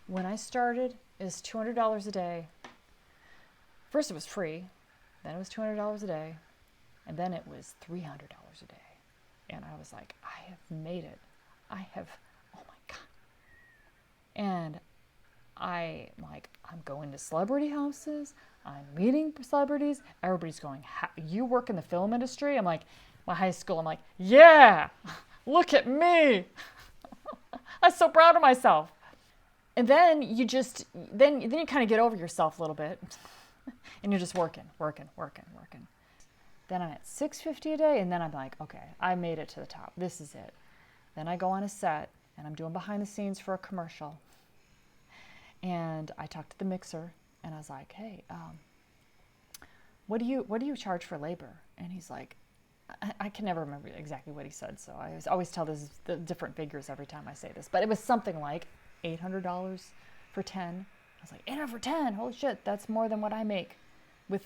When I started, it was $200 a day. First it was free, then it was $200 a day, and then it was $300 a day. And I was like, I have made it. I have, oh my God. And I'm going to celebrity houses. I'm meeting celebrities. Everybody's going, you work in the film industry? I'm like, my high school, I'm like, yeah, look at me. I'm so proud of myself. And then then you kind of get over yourself a little bit and you're just working. Then I'm at $650 a day, and then I'm like, okay, I made it to the top. This is it. Then I go on a set, and I'm doing behind the scenes for a commercial. And I talked to the mixer, and I was like, hey, what do you charge for labor? And he's like, I can never remember exactly what he said, so I always tell the different figures every time I say this. But it was something like $800 for 10. I was like, 800 for 10? Holy shit, that's more than what I make with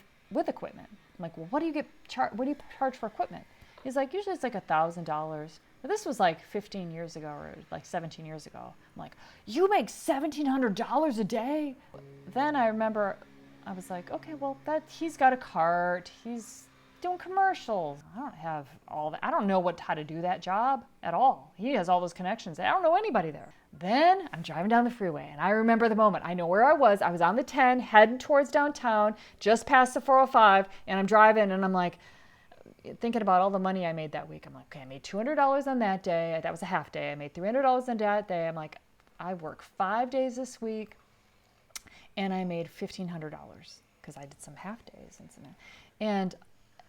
equipment. I'm like, well, what do you charge for equipment? He's like, usually it's like $1,000. But this was like 15 years ago or like 17 years ago. I'm like, you make $1,700 a day? Then I remember I was like, okay, well, he's got a cart. He's doing commercials. I don't have all that. I don't know how to do that job at all. He has all those connections. I don't know anybody there. Then I'm driving down the freeway, and I remember the moment. I know where I was. I was on the 10, heading towards downtown, just past the 405, and I'm driving, and I'm like, thinking about all the money I made that week. I'm like, okay, I made $200 on that day. That was a half day. I made $300 on that day. I'm like, I work 5 days this week, and I made $1,500 because I did some half days and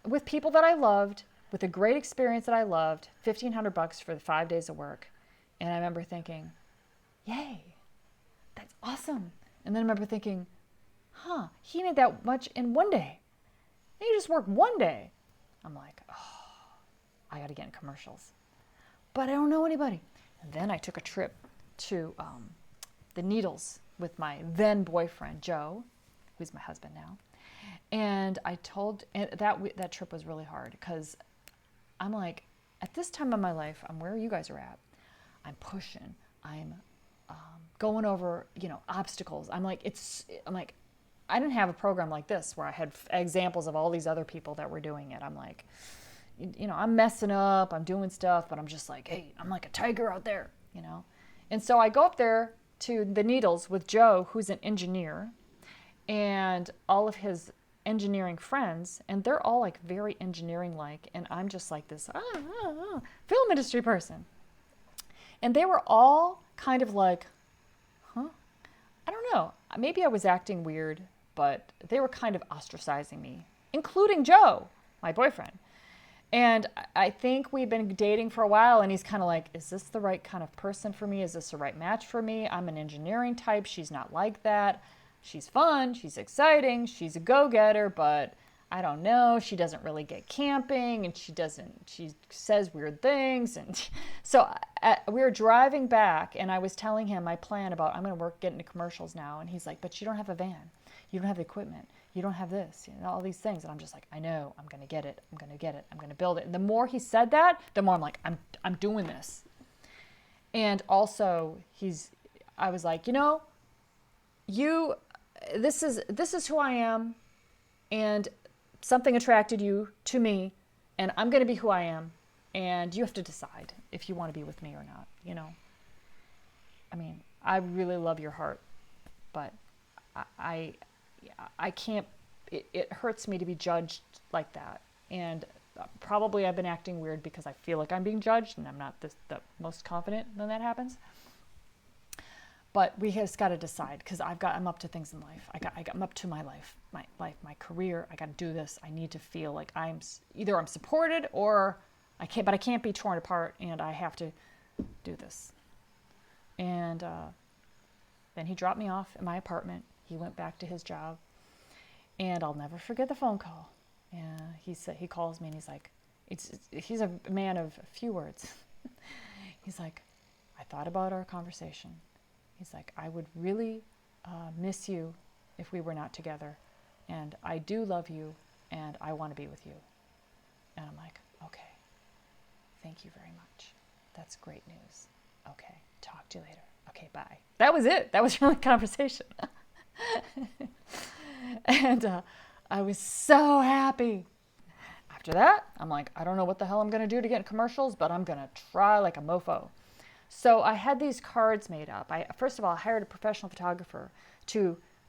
with people that I loved, with a great experience that I loved, $1,500 for the 5 days of work. And I remember thinking, yay, that's awesome. And then I remember thinking, he made that much in one day. And you just work one day. I'm like, oh, I got to get in commercials. But I don't know anybody. And then I took a trip to the Needles with my then boyfriend, Joe, who's my husband now. And that trip was really hard because I'm like, at this time of my life, I'm where you guys are at. I'm pushing. I'm going over, obstacles. I'm like, I didn't have a program like this where I had examples of all these other people that were doing it. I'm like, I'm messing up. I'm doing stuff, but I'm just like, hey, I'm like a tiger out there, And so I go up there to the Needles with Joe, who's an engineer, and all of his engineering friends, and they're all like very engineering like, and I'm just like this film industry person. And they were all kind of like, I don't know, maybe I was acting weird, but they were kind of ostracizing me, including Joe, my boyfriend. And I think we've been dating for a while, and he's kind of like, is this the right kind of person for me? Is this the right match for me? I'm an engineering type. She's not like that. She's fun, she's exciting, she's a go-getter, but I don't know, she doesn't really get camping, and she says weird things. And so we were driving back, and I was telling him my plan about, I'm going to get into commercials now. And he's like, but you don't have a van, you don't have the equipment, you don't have this, all these things. And I'm just like, I know, I'm going to get it, I'm going to build it. And the more he said that, the more I'm like, I'm doing this. And also I was like, this is who I am, and something attracted you to me, and I'm going to be who I am, and you have to decide if you want to be with me or not. I mean, I really love your heart, but I can't. It hurts me to be judged like that, and probably I've been acting weird because I feel like I'm being judged, and I'm not the most confident when that happens. But we just got to decide, because I'm up to things in life. I'm up to my life, my career. I got to do this. I need to feel like I'm supported, or I can't. But I can't be torn apart, and I have to do this. And then he dropped me off in my apartment. He went back to his job, and I'll never forget the phone call. And he calls me, and he's like, he's a man of few words. He's like, I thought about our conversation. He's like, I would really miss you if we were not together. And I do love you, and I want to be with you. And I'm like, okay, thank you very much. That's great news. Okay, talk to you later. Okay, bye. That was it. That was really the conversation. And I was so happy. After that, I'm like, I don't know what the hell I'm going to do to get in commercials, but I'm going to try like a mofo. So I had these cards made up. First of all, I hired a professional photographer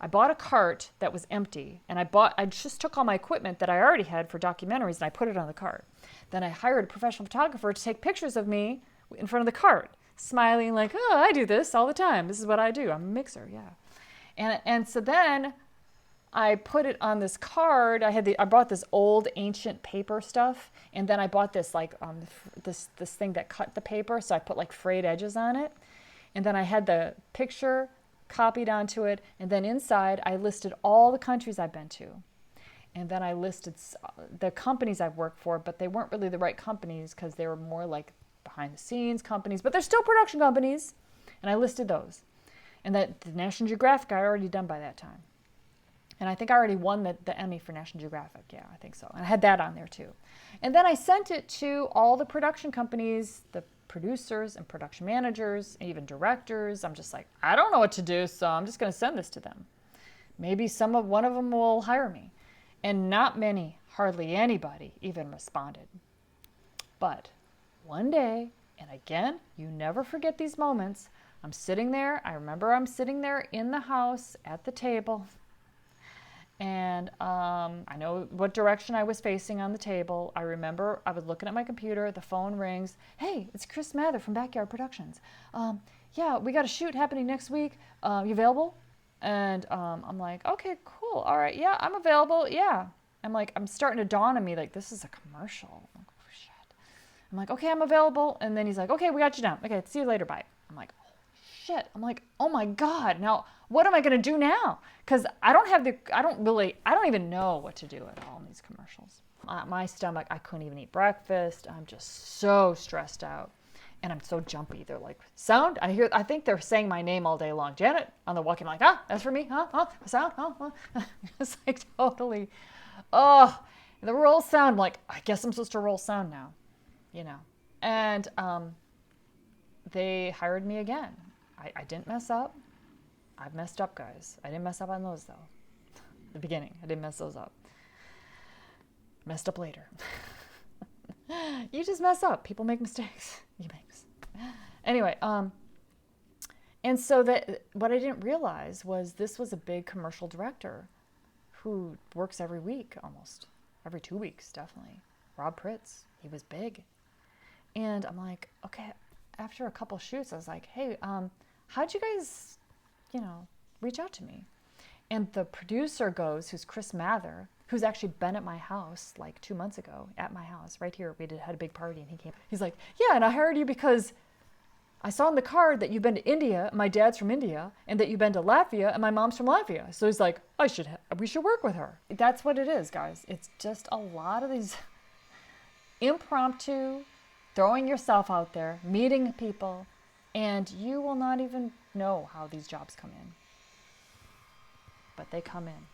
I bought a cart that was empty, and I just took all my equipment that I already had for documentaries and I put it on the cart. Then I hired a professional photographer to take pictures of me in front of the cart, smiling like, oh, I do this all the time. This is what I do. I'm a mixer, yeah. And so then I put it on this card. I bought this old ancient paper stuff, and then I bought this this thing that cut the paper, so I put like frayed edges on it. And then I had the picture copied onto it, and then inside I listed all the countries I've been to. And then I listed the companies I've worked for, but they weren't really the right companies because they were more like behind the scenes companies, but they're still production companies. And I listed those. And that the National Geographic I already done by that time. And I think I already won the Emmy for National Geographic. Yeah, I think so. And I had that on there too. And then I sent it to all the production companies, the producers and production managers, and even directors. I'm just like, I don't know what to do, so I'm just going to send this to them. Maybe one of them will hire me. And not many, hardly anybody even responded. But one day, and again, you never forget these moments, I'm sitting there. I remember I'm sitting there in the house at the table. And I know what direction I was facing on the table. I remember I was looking at my computer. The phone rings. Hey, it's Chris Mather from Backyard Productions. Yeah, we got a shoot happening next week. You available? And I'm like, okay, cool. All right, yeah, I'm available. Yeah. I'm starting to dawn on me, like, this is a commercial. I'm like, oh, shit. I'm like, okay, I'm available. And then he's like, okay, we got you down. Okay, see you later. Bye. I'm like, oh, shit. I'm like, oh my God. Now, what am I going to do now? Because I don't even know what to do at all in these commercials. My stomach, I couldn't even eat breakfast. I'm just so stressed out. And I'm so jumpy. They're like, sound? I think they're saying my name all day long. Janet, on the walkie, I'm like, that's for me? Sound? It's like totally, the roll sound. I'm like, I guess I'm supposed to roll sound now, And they hired me again. I didn't mess up. I've messed up, guys. I didn't mess up on those, though. The beginning, I didn't mess those up. Messed up later. You just mess up. People make mistakes. You make mistakes. Anyway, and so what I didn't realize was this was a big commercial director who works every week, almost. Every 2 weeks, definitely. Rob Pritz. He was big. And I'm like, okay, after a couple shoots, I was like, hey, how'd you guys, reach out to me? And the producer goes, who's Chris Mather, who's actually been at my house like 2 months ago, at my house, right here. We had a big party, and he came. He's like, yeah, and I hired you because I saw on the card that you've been to India, my dad's from India, and that you've been to Latvia, and my mom's from Latvia. So he's like, we should work with her. That's what it is, guys. It's just a lot of these impromptu, throwing yourself out there, meeting people, and you will not even know how these jobs come in. But they come in.